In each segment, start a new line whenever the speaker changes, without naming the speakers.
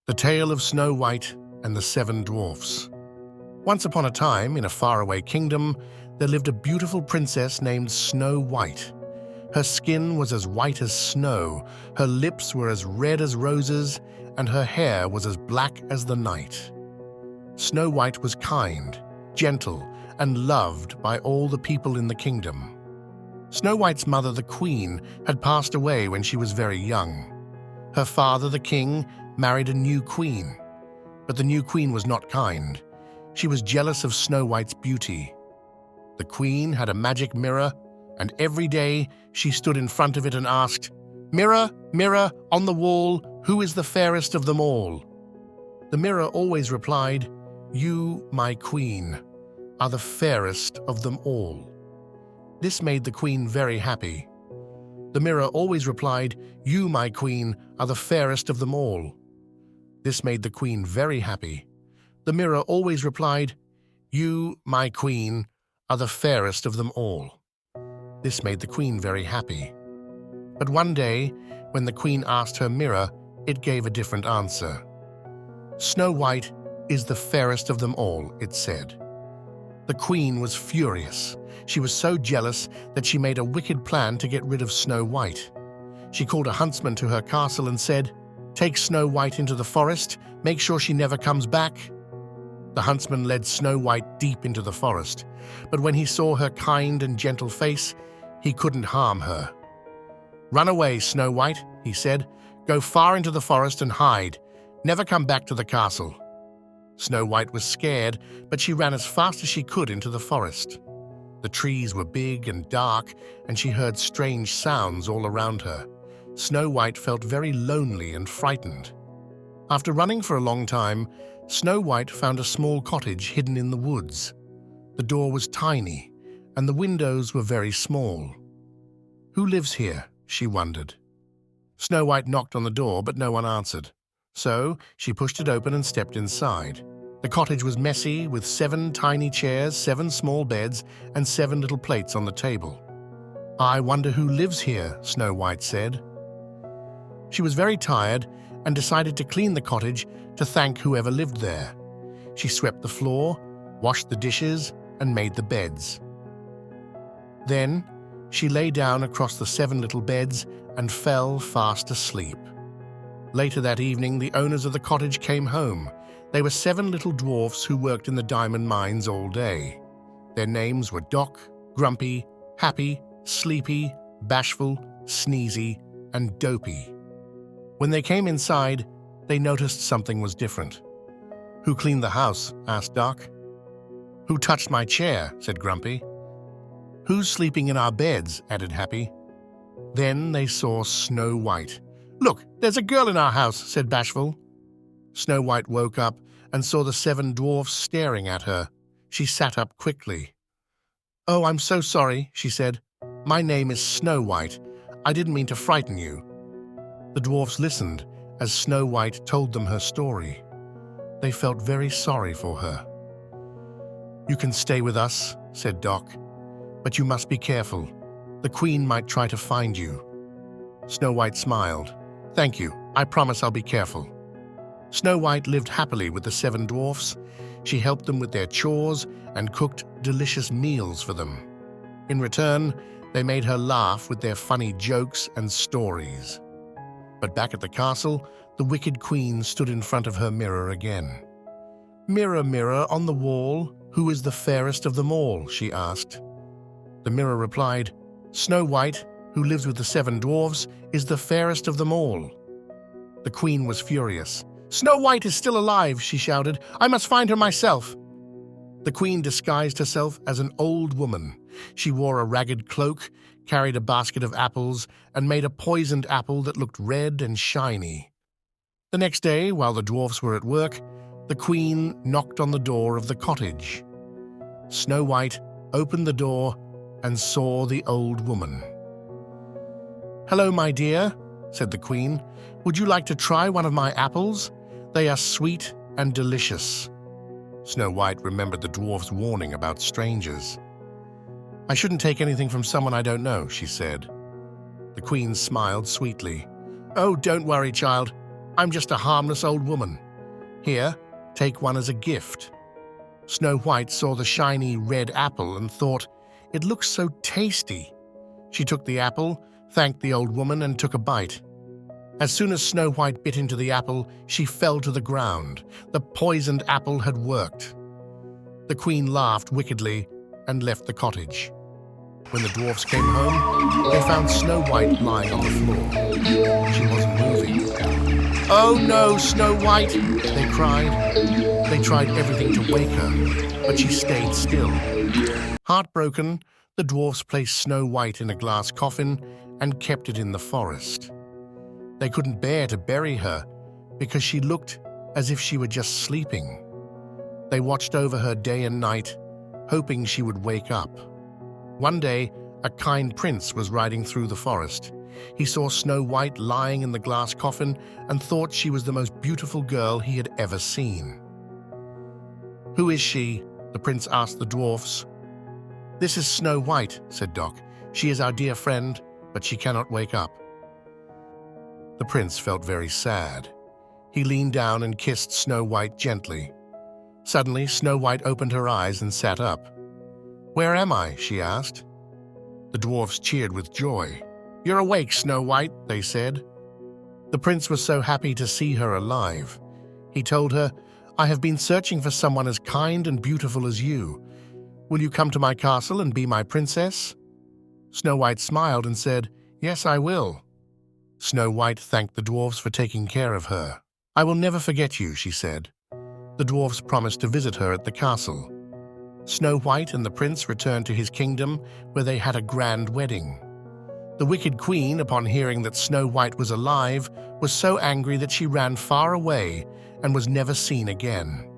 The Tale of Snow White and the Seven Dwarfs. Once upon a time, in a faraway kingdom, there lived a beautiful princess named Snow White. Her skin was as white as snow, her lips were as red as roses, and her hair was as black as the night. Snow White was kind, gentle, and loved by all the people in the kingdom. Snow White's mother, the queen, had passed away when she was very young. Her father, the king, married a new queen. But the new queen was not kind. She was jealous of Snow White's beauty. The queen had a magic mirror, and every day she stood in front of it and asked, "Mirror, mirror on the wall, who is the fairest of them all?" The mirror always replied, "You, my queen, are the fairest of them all." This made the queen very happy. The mirror always replied, "You, my queen, are the fairest of them all." This made the queen very happy. The mirror always replied, "You, my queen, are the fairest of them all." This made the queen very happy. But one day, when the queen asked her mirror, it gave a different answer. "Snow White is the fairest of them all," it said. The queen was furious. She was so jealous that she made a wicked plan to get rid of Snow White. She called a huntsman to her castle and said, "Take Snow White into the forest, make sure she never comes back." The huntsman led Snow White deep into the forest, but when he saw her kind and gentle face, he couldn't harm her. "Run away, Snow White," he said. "Go far into the forest and hide. Never come back to the castle." Snow White was scared, but she ran as fast as she could into the forest. The trees were big and dark, and she heard strange sounds all around her. Snow White felt very lonely and frightened. After running for a long time, Snow White found a small cottage hidden in the woods. The door was tiny, and the windows were very small. "Who lives here?" she wondered. Snow White knocked on the door, but no one answered. So she pushed it open and stepped inside. The cottage was messy, with 7 tiny chairs, 7 small beds, and 7 little plates on the table. "I wonder who lives here," Snow White said. She was very tired and decided to clean the cottage to thank whoever lived there. She swept the floor, washed the dishes, and made the beds. Then she lay down across the 7 little beds and fell fast asleep. Later that evening, the owners of the cottage came home. They were 7 little dwarfs who worked in the diamond mines all day. Their names were Doc, Grumpy, Happy, Sleepy, Bashful, Sneezy, and Dopey. When they came inside, they noticed something was different. "Who cleaned the house?" asked Doc. "Who touched my chair?" said Grumpy. "Who's sleeping in our beds?" added Happy. Then they saw Snow White. "Look, there's a girl in our house," said Bashful. Snow White woke up and saw the 7 dwarfs staring at her. She sat up quickly. "Oh, I'm so sorry," she said. "My name is Snow White. I didn't mean to frighten you." The dwarfs listened as Snow White told them her story. They felt very sorry for her. "You can stay with us," said Doc, "but you must be careful. The queen might try to find you." Snow White smiled. "Thank you. I promise I'll be careful." Snow White lived happily with the 7 dwarfs. She helped them with their chores and cooked delicious meals for them. In return, they made her laugh with their funny jokes and stories. But back at the castle, the wicked queen stood in front of her mirror again. "Mirror, mirror on the wall, who is the fairest of them all?" she asked. The mirror replied, "Snow White, who lives with the 7 dwarfs, is the fairest of them all." The queen was furious. "Snow White is still alive," she shouted. "I must find her myself." The queen disguised herself as an old woman. She wore a ragged cloak, carried a basket of apples, and made a poisoned apple that looked red and shiny. The next day, while the dwarfs were at work, the queen knocked on the door of the cottage. Snow White opened the door and saw the old woman. "Hello, my dear," said the queen. "Would you like to try one of my apples? They are sweet and delicious." Snow White remembered the dwarf's warning about strangers. "I shouldn't take anything from someone I don't know," she said. The queen smiled sweetly. "Oh, don't worry, child. I'm just a harmless old woman. Here, take one as a gift." Snow White saw the shiny red apple and thought, "It looks so tasty." She took the apple, thanked the old woman, and took a bite. As soon as Snow White bit into the apple, she fell to the ground. The poisoned apple had worked. The queen laughed wickedly and left the cottage. When the dwarfs came home, they found Snow White lying on the floor. She wasn't moving. "Oh no, Snow White!" they cried. They tried everything to wake her, but she stayed still. Heartbroken, the dwarfs placed Snow White in a glass coffin and kept it in the forest. They couldn't bear to bury her because she looked as if she were just sleeping. They watched over her day and night, hoping she would wake up. One day, a kind prince was riding through the forest. He saw Snow White lying in the glass coffin and thought she was the most beautiful girl he had ever seen. "Who is she?" the prince asked the dwarfs. "This is Snow White," said Doc. "She is our dear friend, but she cannot wake up." The prince felt very sad. He leaned down and kissed Snow White gently. Suddenly, Snow White opened her eyes and sat up. "Where am I?" she asked. The dwarfs cheered with joy. "You're awake, Snow White," they said. The prince was so happy to see her alive. He told her, "I have been searching for someone as kind and beautiful as you. Will you come to my castle and be my princess?" Snow White smiled and said, "Yes, I will." Snow White thanked the dwarfs for taking care of her. "I will never forget you," she said. The dwarfs promised to visit her at the castle. Snow White and the prince returned to his kingdom, where they had a grand wedding. The wicked queen, upon hearing that Snow White was alive, was so angry that she ran far away and was never seen again.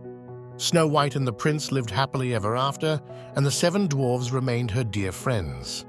Snow White and the prince lived happily ever after, and the 7 dwarfs remained her dear friends.